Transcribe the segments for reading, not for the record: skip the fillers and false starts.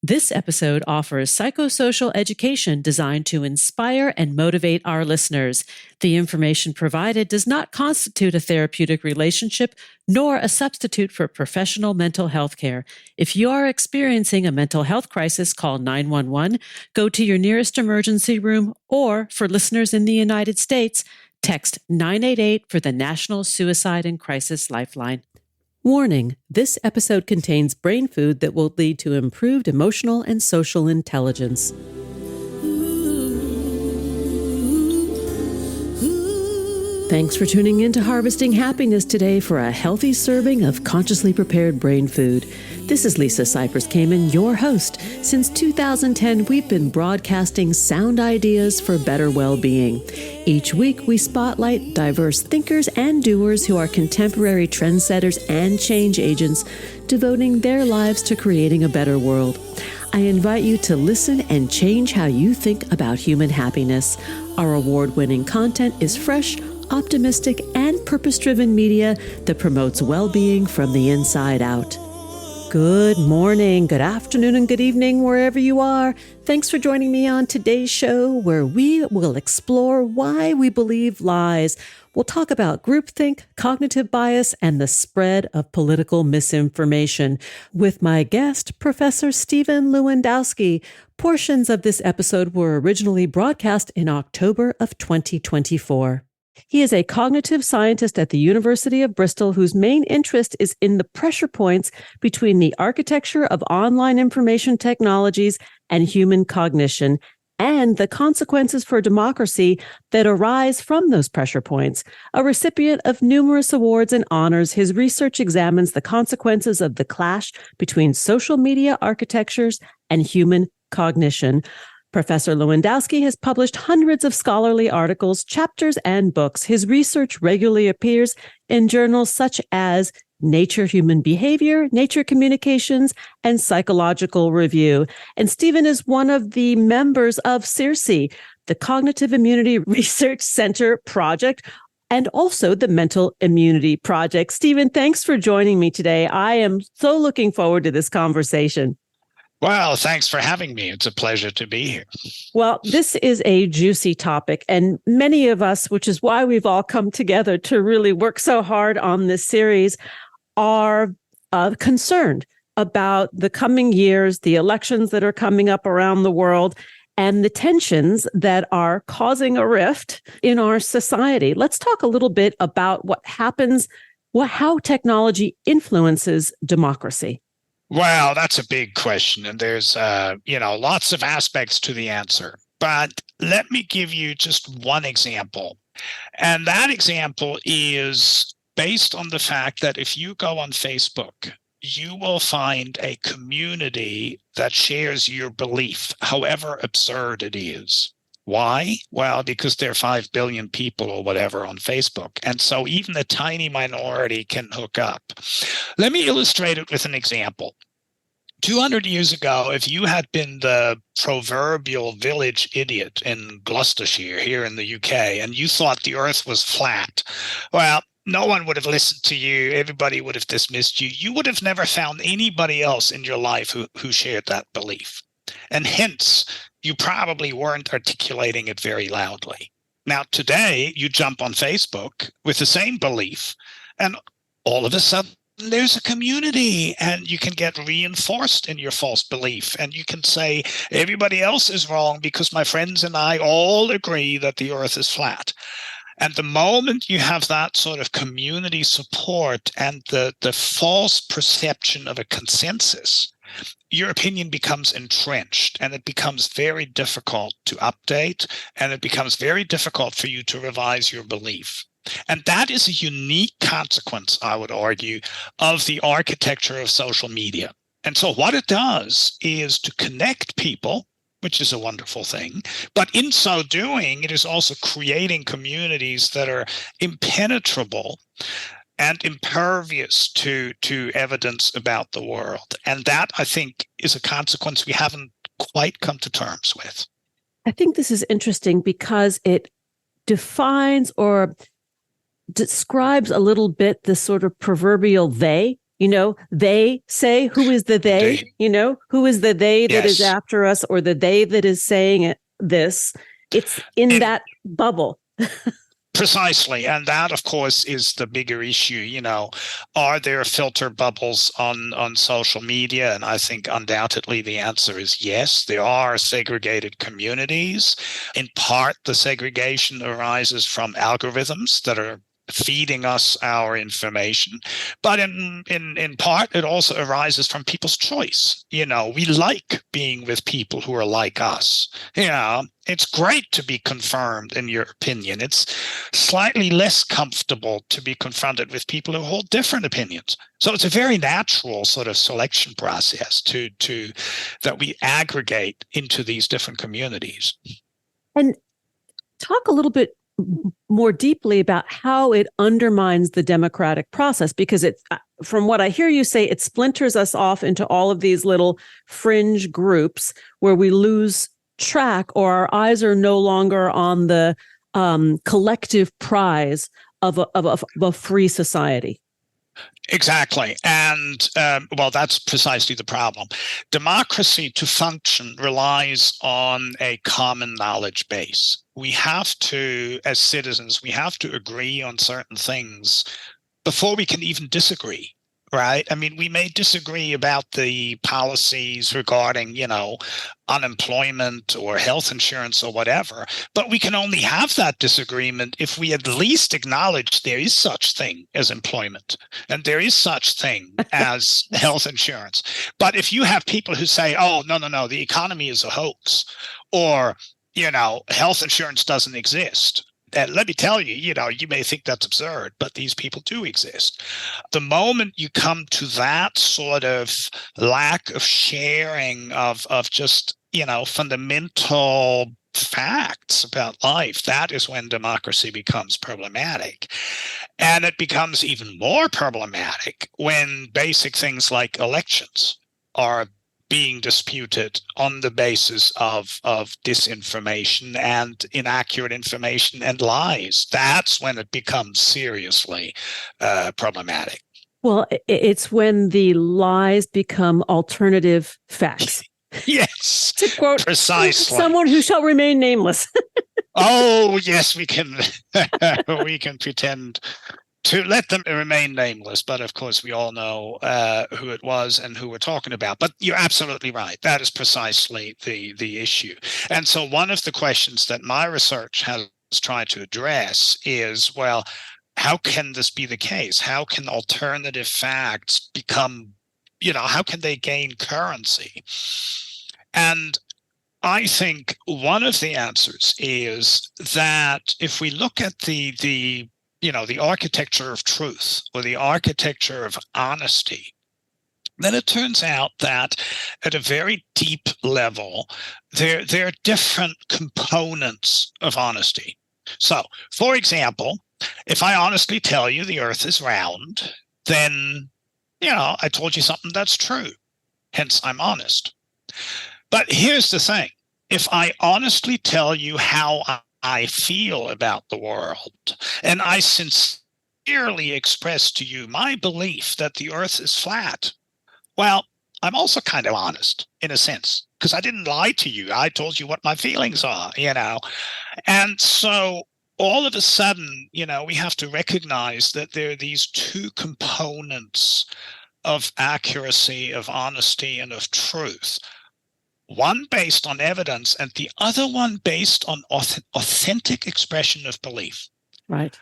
This episode offers psychosocial education designed to inspire and motivate our listeners. The information provided does not constitute a therapeutic relationship nor a substitute for professional mental health care. If you are experiencing a mental health crisis, call 911, go to your nearest emergency room, or for listeners in the United States, text 988 for the National Suicide and Crisis Lifeline. Warning, this episode contains brain food that will lead to improved emotional and social intelligence. Thanks for tuning in to Harvesting Happiness today for a healthy serving of consciously prepared brain food. This is Lisa Cypers Kamen, your host. Since 2010, we've been broadcasting sound ideas for better well-being. Each week, we spotlight diverse thinkers and doers who are contemporary trendsetters and change agents, devoting their lives to creating a better world. I invite you to listen and change how you think about human happiness. Our award-winning content is fresh, optimistic, and purpose-driven media that promotes well-being from the inside out. Good morning, good afternoon, and good evening, wherever you are. Thanks for joining me on today's show, where we will explore why we believe lies. We'll talk about groupthink, cognitive bias, and the spread of political misinformation with my guest, Professor Stephan Lewandowsky. Portions of this episode were originally broadcast in October of 2024. He is a cognitive scientist at the University of Bristol whose main interest is in the pressure points between the architecture of online information technologies and human cognition, and the consequences for democracy that arise from those pressure points. A recipient of numerous awards and honors, his research examines the consequences of the clash between social media architectures and human cognition. Professor Lewandowsky has published hundreds of scholarly articles, chapters, and books. His research regularly appears in journals such as Nature Human Behavior, Nature Communications, and Psychological Review. And Stephan is one of the members of CIRCE, the Cognitive Immunity Research Center Project, and also the Mental Immunity Project. Stephan, thanks for joining me today. I am so looking forward to this conversation. Well, thanks for having me. It's a pleasure to be here. Well, this is a juicy topic, and many of us, which is why we've all come together to really work so hard on this series, are concerned about the coming years, the elections that are coming up around the world, and the tensions that are causing a rift in our society. Let's talk a little bit about what happens, how technology influences democracy. Well, that's a big question, and there's, lots of aspects to the answer. But let me give you just one example. And that example is based on the fact that if you go on Facebook, you will find a community that shares your belief, however absurd it is. Why? Well, because there are 5 billion people or whatever on Facebook. And so even a tiny minority can hook up. Let me illustrate it with an example. 200 years ago, if you had been the proverbial village idiot in Gloucestershire here in the UK, and you thought the earth was flat, well, no one would have listened to you. Everybody would have dismissed you. You would have never found anybody else in your life who shared that belief. And hence, you probably weren't articulating it very loudly. Now, today, you jump on Facebook with the same belief, and all of a sudden, there's a community, and you can get reinforced in your false belief. And you can say, everybody else is wrong because my friends and I all agree that the earth is flat. And the moment you have that sort of community support and the false perception of a consensus, your opinion becomes entrenched, and it becomes very difficult to update, and it becomes very difficult for you to revise your belief. And that is a unique consequence, I would argue, of the architecture of social media. And so what it does is to connect people, which is a wonderful thing. But in so doing, it is also creating communities that are impenetrable and impervious to evidence about the world. And that, I think, is a consequence we haven't quite come to terms with. I think this is interesting because it defines or describes a little bit the sort of proverbial they They say, who is the they? Indeed. Who is the they that is Yes. after us, or the they that is saying this? It's in that bubble. Precisely. And that, of course, is the bigger issue. Are there filter bubbles on social media? And I think undoubtedly the answer is yes. There are segregated communities. In part, the segregation arises from algorithms that are feeding us our information, but in part it also arises from people's choice. We like being with people who are like us. It's great to be confirmed in your opinion. It's slightly less comfortable to be confronted with people who hold different opinions. So it's a very natural sort of selection process to that we aggregate into these different communities. And talk a little bit more deeply about how it undermines the democratic process, because from what I hear you say, it splinters us off into all of these little fringe groups where we lose track, or our eyes are no longer on the collective prize of a free society. Exactly. And that's precisely the problem. Democracy to function relies on a common knowledge base. We have to, as citizens, we have to agree on certain things before we can even disagree. Right. I mean, we may disagree about the policies regarding, unemployment or health insurance or whatever, but we can only have that disagreement if we at least acknowledge there is such thing as employment and there is such thing as health insurance. But if you have people who say, oh, no, the economy is a hoax, or, health insurance doesn't exist. And let me tell you, you may think that's absurd, but these people do exist. The moment you come to that sort of lack of sharing of just, fundamental facts about life, that is when democracy becomes problematic. And it becomes even more problematic when basic things like elections are being disputed on the basis of disinformation and inaccurate information and lies. That's when it becomes seriously problematic. Well, it's when the lies become alternative facts. Yes, to quote precisely someone who shall remain nameless. Oh, yes, we can pretend to let them remain nameless, but of course we all know who it was and who we're talking about. But you're absolutely right. That is precisely the issue. And so one of the questions that my research has tried to address is, well, how can this be the case? How can alternative facts become, how can they gain currency? And I think one of the answers is that if we look at the architecture of truth or the architecture of honesty, then it turns out that at a very deep level, there are different components of honesty. So, for example, if I honestly tell you the earth is round, then, I told you something that's true. Hence, I'm honest. But here's the thing. If I honestly tell you how I feel about the world, and I sincerely express to you my belief that the earth is flat, well, I'm also kind of honest in a sense, because I didn't lie to you. I told you what my feelings are, And so all of a sudden, we have to recognize that there are these two components of accuracy, of honesty, and of truth. One based on evidence and the other one based on authentic expression of belief. Right.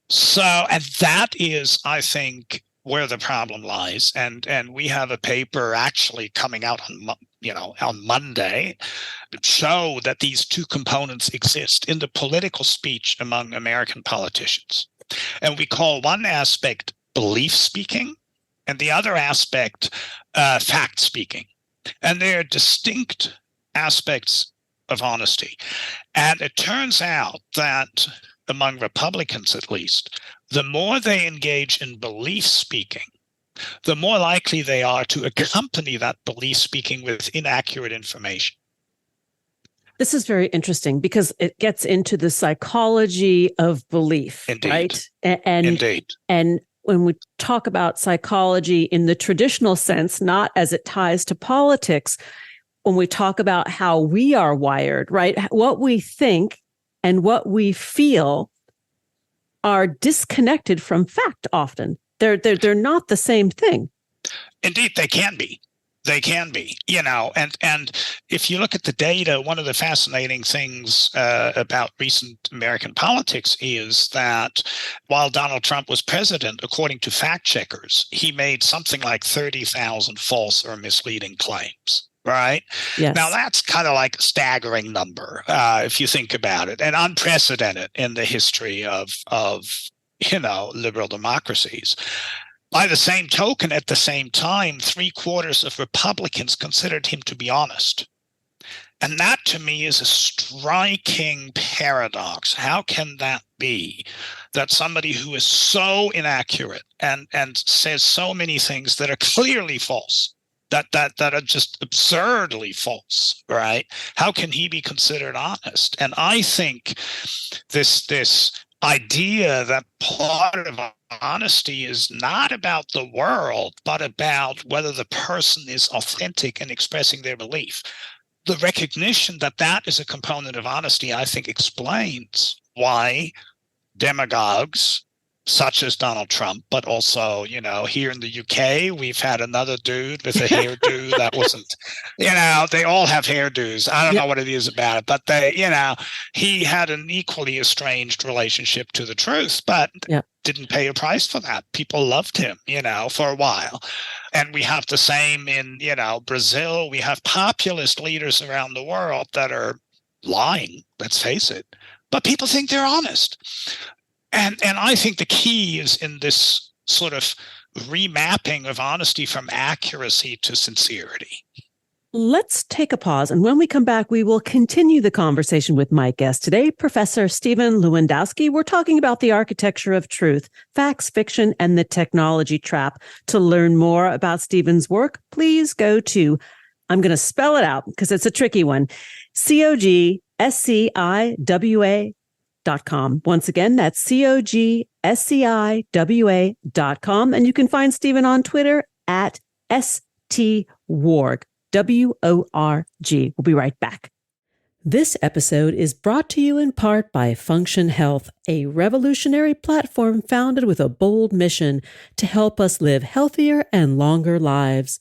So, and that is, I think, where the problem lies. And we have a paper actually coming out on Monday that show that these two components exist in the political speech among American politicians. And we call one aspect belief speaking and the other aspect fact speaking. And they're distinct aspects of honesty. And it turns out that among Republicans, at least, the more they engage in belief speaking, the more likely they are to accompany that belief speaking with inaccurate information. This is very interesting because it gets into the psychology of belief, Indeed. right? Indeed. And when we talk about psychology in the traditional sense, not as it ties to politics, when we talk about how we are wired, right? What we think and what we feel are disconnected from fact often. They're not the same thing. Indeed, they can be. They can be, and if you look at the data, one of the fascinating things about recent American politics is that while Donald Trump was president, according to fact checkers, he made something like 30,000 false or misleading claims. Right. Yes. Now, that's kind of like a staggering number, if you think about it, and unprecedented in the history of liberal democracies. By the same token, at the same time, 3/4 of Republicans considered him to be honest. And that, to me, is a striking paradox. How can that be, that somebody who is so inaccurate and says so many things that are clearly false, that are just absurdly false, right? How can he be considered honest? And I think this idea that part of honesty is not about the world, but about whether the person is authentic in expressing their belief. The recognition that that is a component of honesty, I think, explains why demagogues such as Donald Trump, but also, here in the UK, we've had another dude with a hairdo that wasn't, they all have hairdos. I don't know what it is about it, but he had an equally estranged relationship to the truth, but didn't pay a price for that. People loved him, for a while. And we have the same in, Brazil. We have populist leaders around the world that are lying, let's face it, but people think they're honest. And I think the key is in this sort of remapping of honesty from accuracy to sincerity. Let's take a pause. And when we come back, we will continue the conversation with my guest today, Professor Stephan Lewandowsky. We're talking about the architecture of truth, facts, fiction, and the technology trap. To learn more about Stephan's work, please go to, I'm going to spell it out because it's a tricky one, COGSCIWA.com. Once again, that's COGSCIWA.com. And you can find Stephan on Twitter at STWorg, WORG. We'll be right back. This episode is brought to you in part by Function Health, a revolutionary platform founded with a bold mission to help us live healthier and longer lives.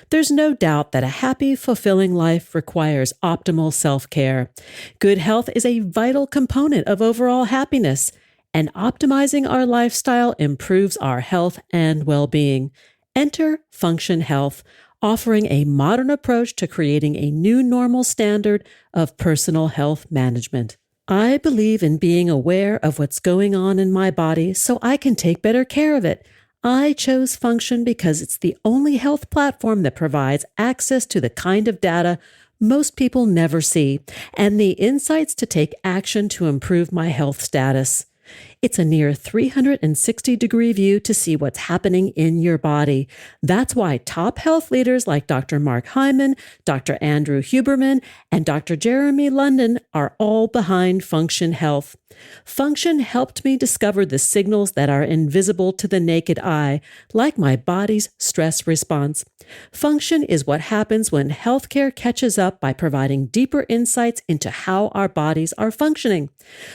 There's no doubt that a happy, fulfilling life requires optimal self-care. Good health is a vital component of overall happiness, and optimizing our lifestyle improves our health and well-being. Enter Function Health, offering a modern approach to creating a new normal standard of personal health management. I believe in being aware of what's going on in my body so I can take better care of it. I chose Function because it's the only health platform that provides access to the kind of data most people never see and the insights to take action to improve my health status. It's a near 360-degree view to see what's happening in your body. That's why top health leaders like Dr. Mark Hyman, Dr. Andrew Huberman, and Dr. Jeremy London are all behind Function Health. Function helped me discover the signals that are invisible to the naked eye, like my body's stress response. Function is what happens when healthcare catches up by providing deeper insights into how our bodies are functioning.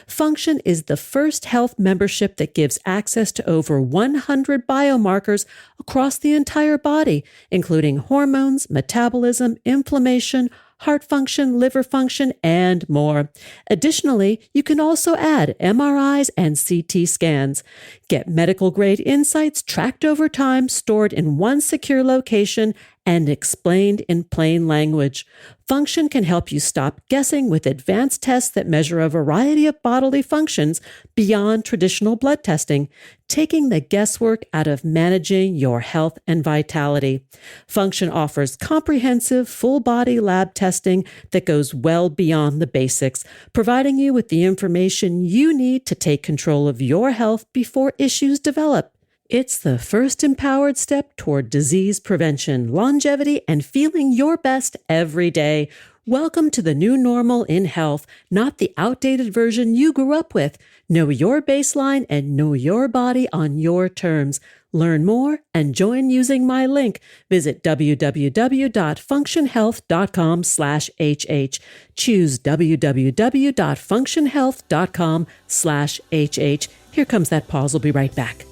Function is the first health membership that gives access to over 100 biomarkers across the entire body, including hormones, metabolism, inflammation, heart function, liver function, and more. Additionally, you can also add MRIs and CT scans. Get medical-grade insights tracked over time, stored in one secure location, and explained in plain language. Function can help you stop guessing with advanced tests that measure a variety of bodily functions beyond traditional blood testing, taking the guesswork out of managing your health and vitality. Function offers comprehensive full-body lab testing that goes well beyond the basics, providing you with the information you need to take control of your health before issues develop. It's the first empowered step toward disease prevention, longevity, and feeling your best every day. Welcome to the new normal in health, not the outdated version you grew up with. Know your baseline and know your body on your terms. Learn more and join using my link. Visit www.functionhealth.com/HH. Choose www.functionhealth.com/HH. Here comes that pause. We'll be right back.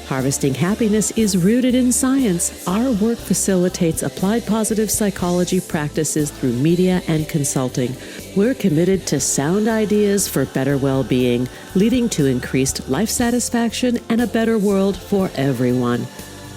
Harvesting Happiness is rooted in science. Our work facilitates applied positive psychology practices through media and consulting. We're committed to sound ideas for better well-being, leading to increased life satisfaction and a better world for everyone.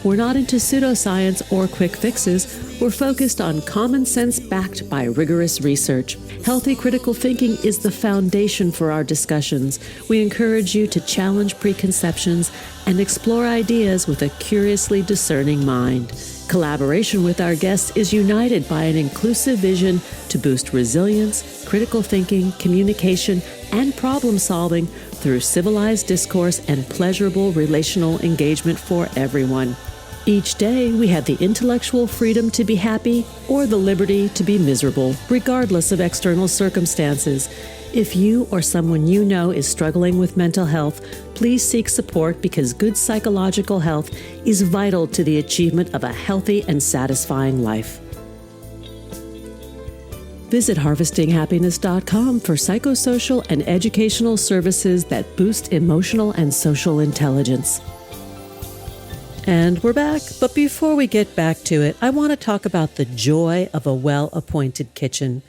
We're not into pseudoscience or quick fixes. We're focused on common sense backed by rigorous research. Healthy critical thinking is the foundation for our discussions. We encourage you to challenge preconceptions and explore ideas with a curiously discerning mind. Collaboration with our guests is united by an inclusive vision to boost resilience, critical thinking, communication, and problem solving through civilized discourse and pleasurable relational engagement for everyone. Each day, we have the intellectual freedom to be happy or the liberty to be miserable, regardless of external circumstances. If you or someone you know is struggling with mental health, please seek support because good psychological health is vital to the achievement of a healthy and satisfying life. Visit harvestinghappiness.com for psychosocial and educational services that boost emotional and social intelligence. And we're back, but before we get back to it, I want to talk about the joy of a well-appointed kitchen.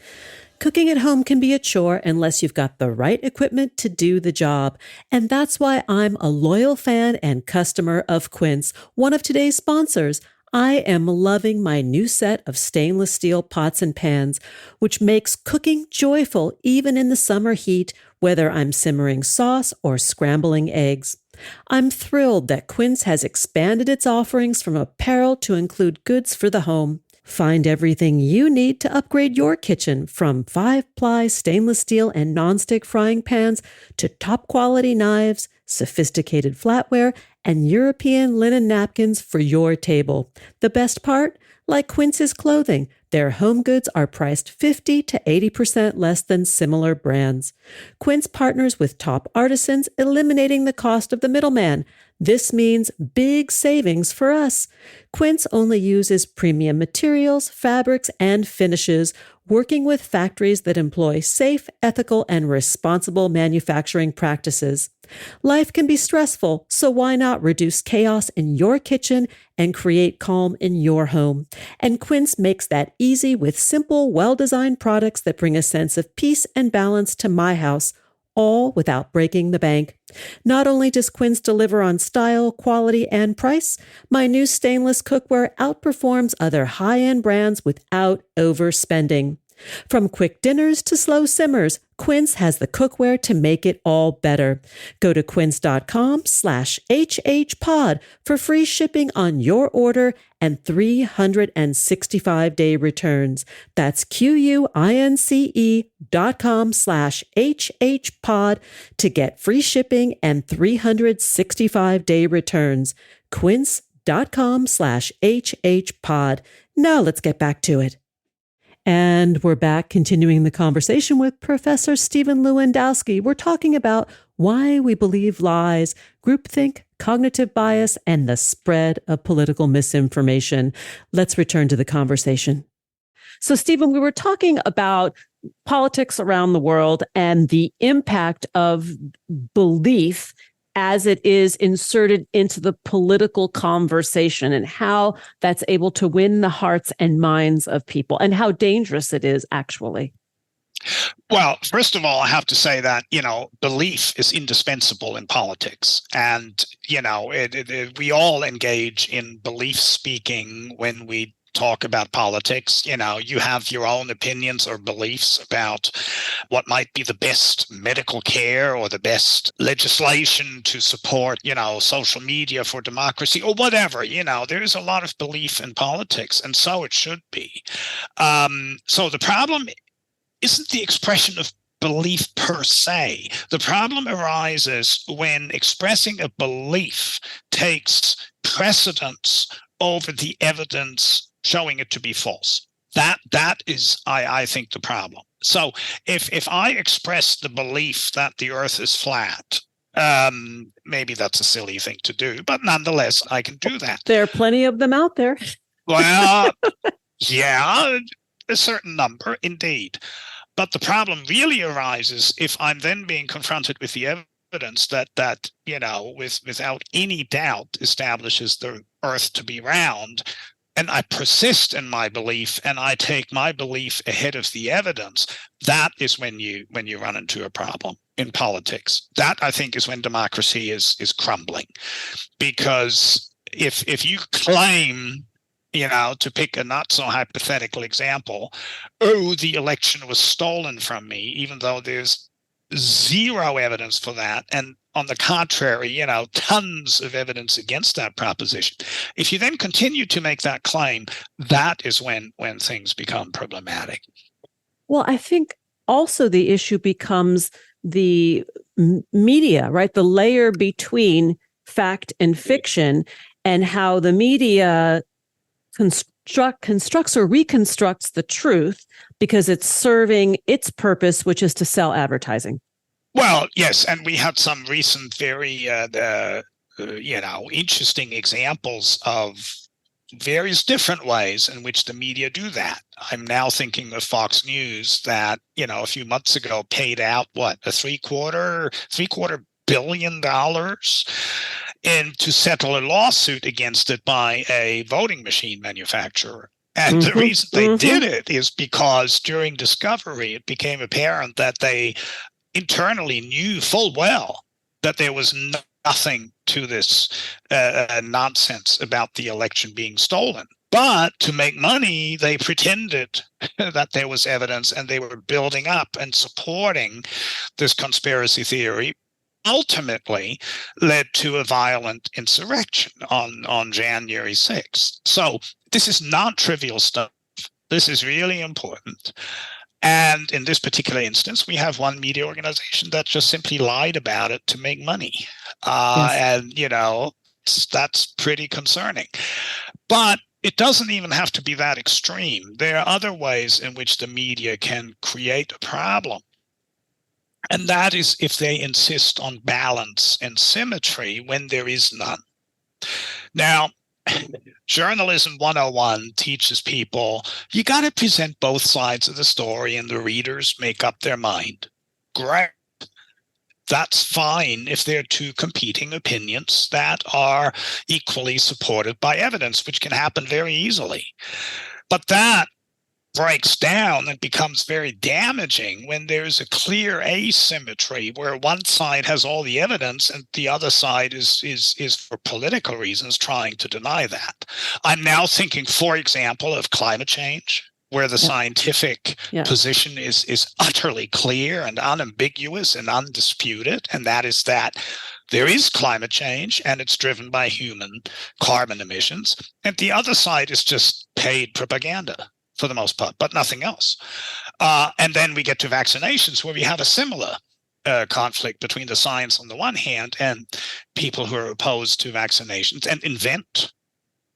Cooking at home can be a chore unless you've got the right equipment to do the job. And that's why I'm a loyal fan and customer of Quince, one of today's sponsors. I am loving my new set of stainless steel pots and pans, which makes cooking joyful even in the summer heat, whether I'm simmering sauce or scrambling eggs. I'm thrilled that Quince has expanded its offerings from apparel to include goods for the home. Find everything you need to upgrade your kitchen, from 5-ply stainless steel and nonstick frying pans to top-quality knives, sophisticated flatware, and European linen napkins for your table. The best part? Like Quince's clothing, their home goods are priced 50 to 80% less than similar brands. Quince partners with top artisans, eliminating the cost of the middleman. This means big savings for us. Quince only uses premium materials, fabrics, and finishes, working with factories that employ safe, ethical, and responsible manufacturing practices. Life can be stressful, so why not reduce chaos in your kitchen and create calm in your home? And Quince makes that easy with simple, well-designed products that bring a sense of peace and balance to my house, all without breaking the bank. Not only does Quince deliver on style, quality, and price, my new stainless cookware outperforms other high-end brands without overspending. From quick dinners to slow simmers, Quince has the cookware to make it all better. Go to quince.com/HHpod for free shipping on your order and 365-day returns. That's QUINCE.com/HHpod to get free shipping and 365-day returns. Quince.com/HHpod. Now let's get back to it. And we're back continuing the conversation with Professor Stephan Lewandowsky. We're talking about why we believe lies, groupthink, cognitive bias, and the spread of political misinformation. Let's return to the conversation. So, Stephan, we were talking about politics around the world and the impact of belief as it is inserted into the political conversation and how that's able to win the hearts and minds of people and how dangerous it is, actually. Well, first of all, I have to say that, belief is indispensable in politics. And, we all engage in belief speaking when we talk about politics. You have your own opinions or beliefs about what might be the best medical care or the best legislation to support, social media for democracy or whatever. There is a lot of belief in politics, and so it should be. So the problem isn't the expression of belief per se. The problem arises when expressing a belief takes precedence over the evidence showing it to be false. That is, I think, the problem. So if I express the belief that the Earth is flat, maybe that's a silly thing to do, but nonetheless, I can do that. There are plenty of them out there. Well, yeah, a certain number, indeed. But the problem really arises if I'm then being confronted with the evidence that without any doubt establishes the Earth to be round, and I persist in my belief, and I take my belief ahead of the evidence. That is when you run into a problem in politics. That, I think, is when democracy is crumbling, because if you claim, to pick a not so hypothetical example, oh, the election was stolen from me, even though there's zero evidence for that, and on the contrary, tons of evidence against that proposition. If you then continue to make that claim, that is when things become problematic. Well, I think also the issue becomes the media, right? The layer between fact and fiction, and how the media constructs or reconstructs the truth because it's serving its purpose, which is to sell advertising. Well, yes, and we had some recent very, interesting examples of various different ways in which the media do that. I'm now thinking of Fox News that, a few months ago paid out, a $750 million to settle a lawsuit against it by a voting machine manufacturer. And the reason they did it is because during discovery, it became apparent that they internally knew full well that there was nothing to this nonsense about the election being stolen. But to make money, they pretended that there was evidence, and they were building up and supporting this conspiracy theory. Ultimately led to a violent insurrection on January 6th. So this is not trivial stuff. This is really important. And in this particular instance, we have one media organization that just simply lied about it to make money. And, that's pretty concerning. But it doesn't even have to be that extreme. There are other ways in which the media can create a problem. And that is if they insist on balance and symmetry when there is none. Now, Journalism 101 teaches people you got to present both sides of the story and the readers make up their mind. Great. That's fine if there are two competing opinions that are equally supported by evidence, which can happen very easily. But that breaks down and becomes very damaging when there's a clear asymmetry where one side has all the evidence and the other side is for political reasons trying to deny that. I'm now thinking, for example, of climate change, where the scientific position is utterly clear and unambiguous and undisputed, and that is that there is climate change and it's driven by human carbon emissions, and the other side is just paid propaganda for the most part, but nothing else. And then we get to vaccinations, where we have a similar conflict between the science on the one hand and people who are opposed to vaccinations and invent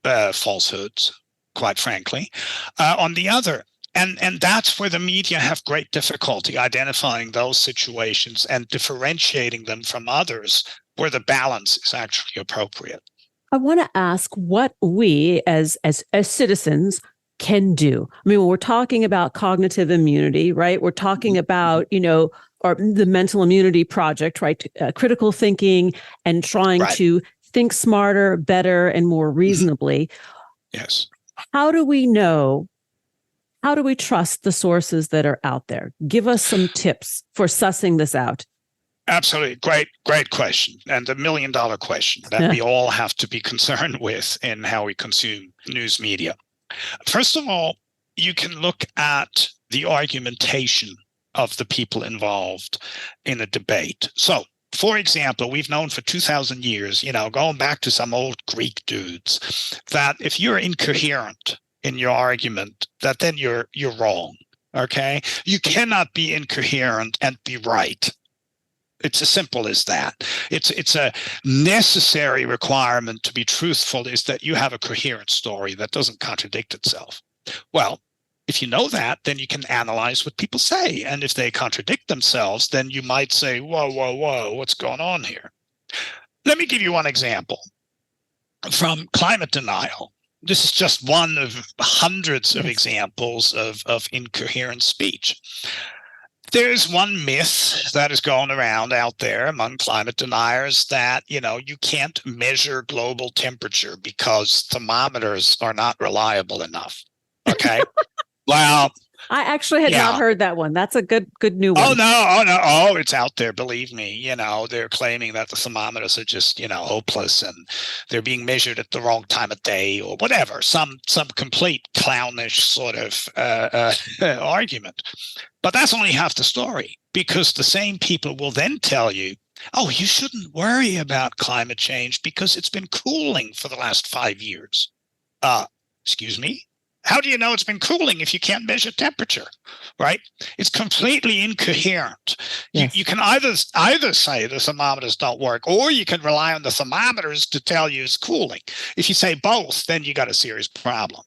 falsehoods, quite frankly, on the other. And that's where the media have great difficulty identifying those situations and differentiating them from others where the balance is actually appropriate. I want to ask what we as citizens can do. I mean, when we're talking about cognitive immunity, right? We're talking about, or the mental immunity project, right? Critical thinking and trying to think smarter, better, and more reasonably. Yes. How do we know? How do we trust the sources that are out there? Give us some tips for sussing this out. Absolutely. Great question. And the $1 million question that we all have to be concerned with in how we consume news media. First of all, you can look at the argumentation of the people involved in a debate. So, for example, we've known for 2,000 years, going back to some old Greek dudes, that if you're incoherent in your argument, that then you're wrong, okay? You cannot be incoherent and be right. It's as simple as that. It's a necessary requirement to be truthful, is that you have a coherent story that doesn't contradict itself. Well, If you know that, then you can analyze what people say. And if they contradict themselves, then you might say, whoa, whoa, whoa, what's going on here? Let me give you one example from climate denial. This is just one of hundreds of examples of incoherent speech. There's one myth that is going around out there among climate deniers that, you can't measure global temperature because thermometers are not reliable enough. Okay. Well, I actually had not heard that one. That's a good new one. Oh, no. Oh, it's out there. Believe me, they're claiming that the thermometers are just, hopeless and they're being measured at the wrong time of day or whatever, some complete clownish sort of argument. But that's only half the story, because the same people will then tell you, oh, you shouldn't worry about climate change because it's been cooling for the last 5 years. Excuse me? How do you know it's been cooling if you can't measure temperature, right? It's completely incoherent. Yes. You can either say the thermometers don't work, or you can rely on the thermometers to tell you it's cooling. If you say both, then you got a serious problem.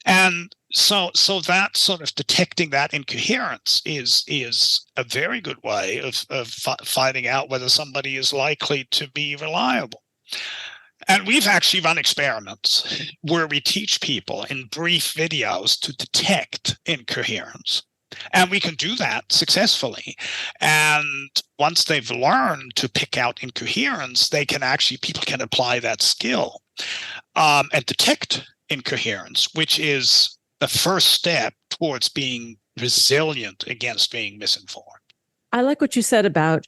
And so that sort of detecting that incoherence is a very good way of finding out whether somebody is likely to be reliable. And we've actually run experiments where we teach people in brief videos to detect incoherence. And we can do that successfully. And once they've learned to pick out incoherence, people can apply that skill and detect incoherence, which is the first step towards being resilient against being misinformed. I like what you said about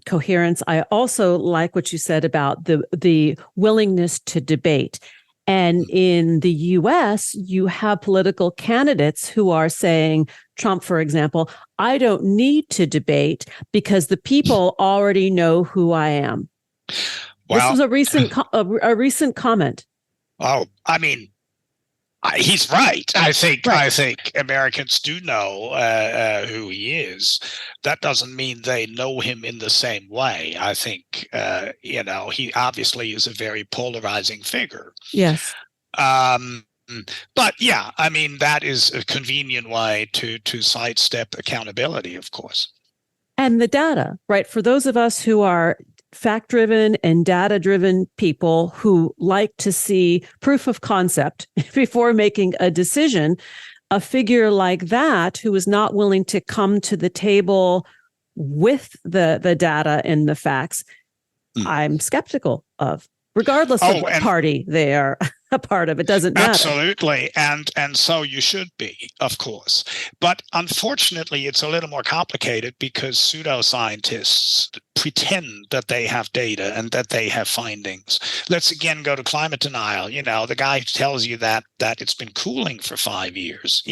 coherence. I also like what you said about the willingness to debate. And in the US, you have political candidates who are saying, Trump, for example, I don't need to debate because the people already know who I am. Well, this was a recent comment. Oh, I mean, he's right. I think Americans do know who he is. That doesn't mean they know him in the same way. I think he obviously is a very polarizing figure. Yes. But yeah, I mean, that is a convenient way to sidestep accountability, of course. And the data, right? For those of us who are fact-driven and data-driven people who like to see proof of concept before making a decision, a figure like that who is not willing to come to the table with the data and the facts, I'm skeptical of, regardless of what party they are a part of. It doesn't matter. Absolutely. And so you should be, of course. But unfortunately, it's a little more complicated because pseudoscientists pretend that they have data and that they have findings. Let's again go to climate denial. The guy who tells you that it's been cooling for 5 years,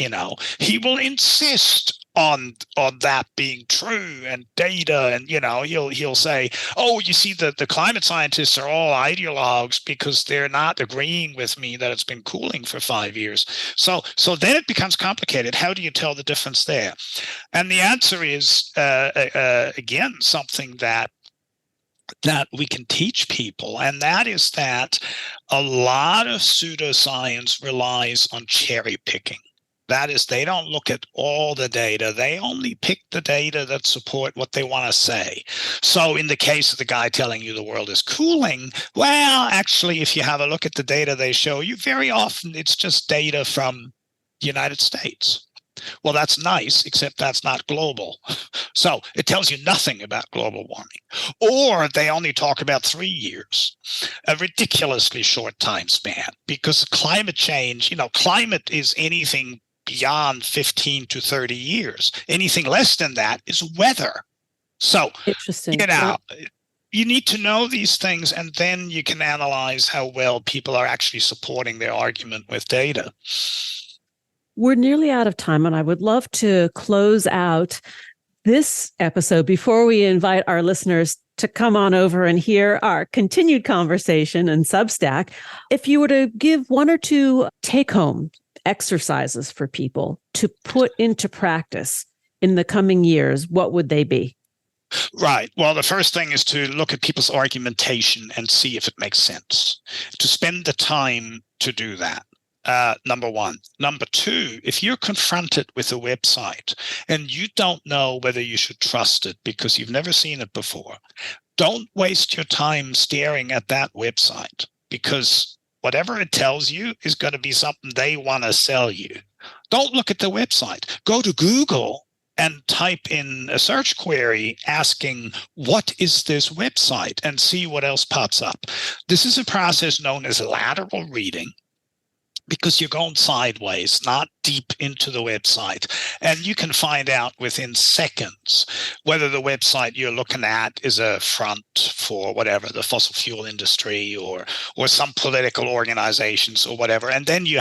he will insist on that being true and data, and he'll say, oh, you see, the climate scientists are all ideologues because they're not agreeing with me that it's been cooling for 5 years. So then it becomes complicated. How do you tell the difference there? And the answer is again something that we can teach people, and that is that a lot of pseudoscience relies on cherry picking. That is, they don't look at all the data. They only pick the data that support what they want to say. So in the case of the guy telling you the world is cooling, well, actually, if you have a look at the data they show you, very often it's just data from the United States. Well, that's nice, except that's not global. So it tells you nothing about global warming. Or they only talk about 3 years, a ridiculously short time span, because climate change, climate is anything beyond 15 to 30 years. Anything less than that is weather. So, interesting. You need to know these things, and then you can analyze how well people are actually supporting their argument with data. We're nearly out of time, and I would love to close out this episode before we invite our listeners to come on over and hear our continued conversation in Substack. If you were to give one or two take-home exercises for people to put into practice in the coming years, what would they be? Right. Well, the first thing is to look at people's argumentation and see if it makes sense, to spend the time to do that. number one. Number two, if you're confronted with a website and you don't know whether you should trust it because you've never seen it before, don't waste your time staring at that website, because whatever it tells you is going to be something they want to sell you. Don't look at the website. Go to Google and type in a search query asking, what is this website? And see what else pops up. This is a process known as lateral reading, because you're going sideways, not deep into the website. And you can find out within seconds whether the website you're looking at is a front for whatever, the fossil fuel industry or some political organizations or whatever. And then you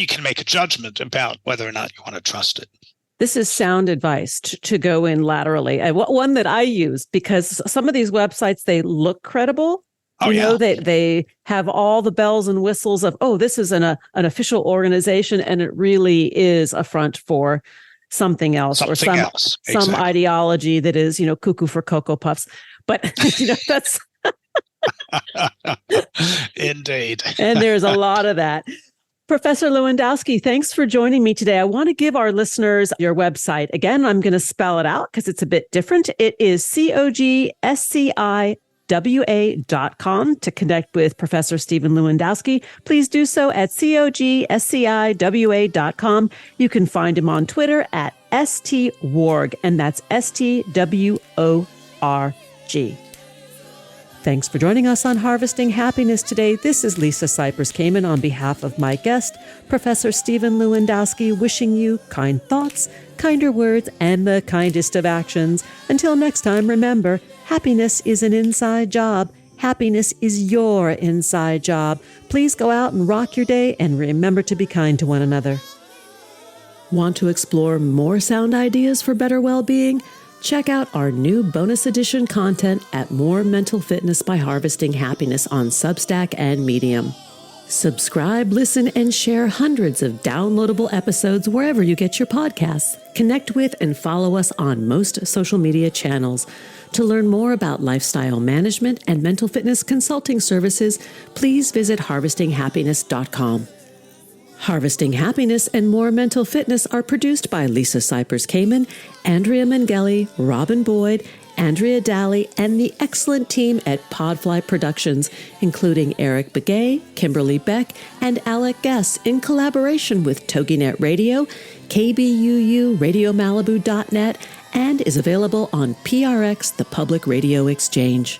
can make a judgment about whether or not you want to trust it. This is sound advice to go in laterally. One that I use, because some of these websites, they look credible. You know, they have all the bells and whistles of, oh, this is an official organization, and it really is a front for something else, some ideology that is, cuckoo for Cocoa Puffs. But that's indeed. And there's a lot of that. Professor Lewandowsky, thanks for joining me today. I want to give our listeners your website. Again, I'm going to spell it out because it's a bit different. It is COGSCIWA.com to connect with Professor Stephan Lewandowsky. Please do so at COGSCIWA.com. You can find him on Twitter at STWORG, and that's STWORG. Thanks for joining us on Harvesting Happiness today. This is Lisa Cypers Kamen on behalf of my guest, Professor Stephan Lewandowsky, wishing you kind thoughts, kinder words, and the kindest of actions. Until next time, remember, happiness is an inside job. Happiness is your inside job. Please go out and rock your day, and remember to be kind to one another. Want to explore more sound ideas for better well-being? Check out our new bonus edition content at More Mental Fitness by Harvesting Happiness on Substack and Medium. Subscribe, listen, and share hundreds of downloadable episodes wherever you get your podcasts. Connect with and follow us on most social media channels. To learn more about lifestyle management and mental fitness consulting services, please visit harvestinghappiness.com. Harvesting Happiness and More Mental Fitness are produced by Lisa Cypers Kamen, Andrea Mengele, Robin Boyd, Andrea Daly, and the excellent team at Podfly Productions, including Eric Begay, Kimberly Beck, and Alec Guess, in collaboration with TogiNet Radio, KBUU, RadioMalibu.net, and is available on PRX, the Public Radio Exchange.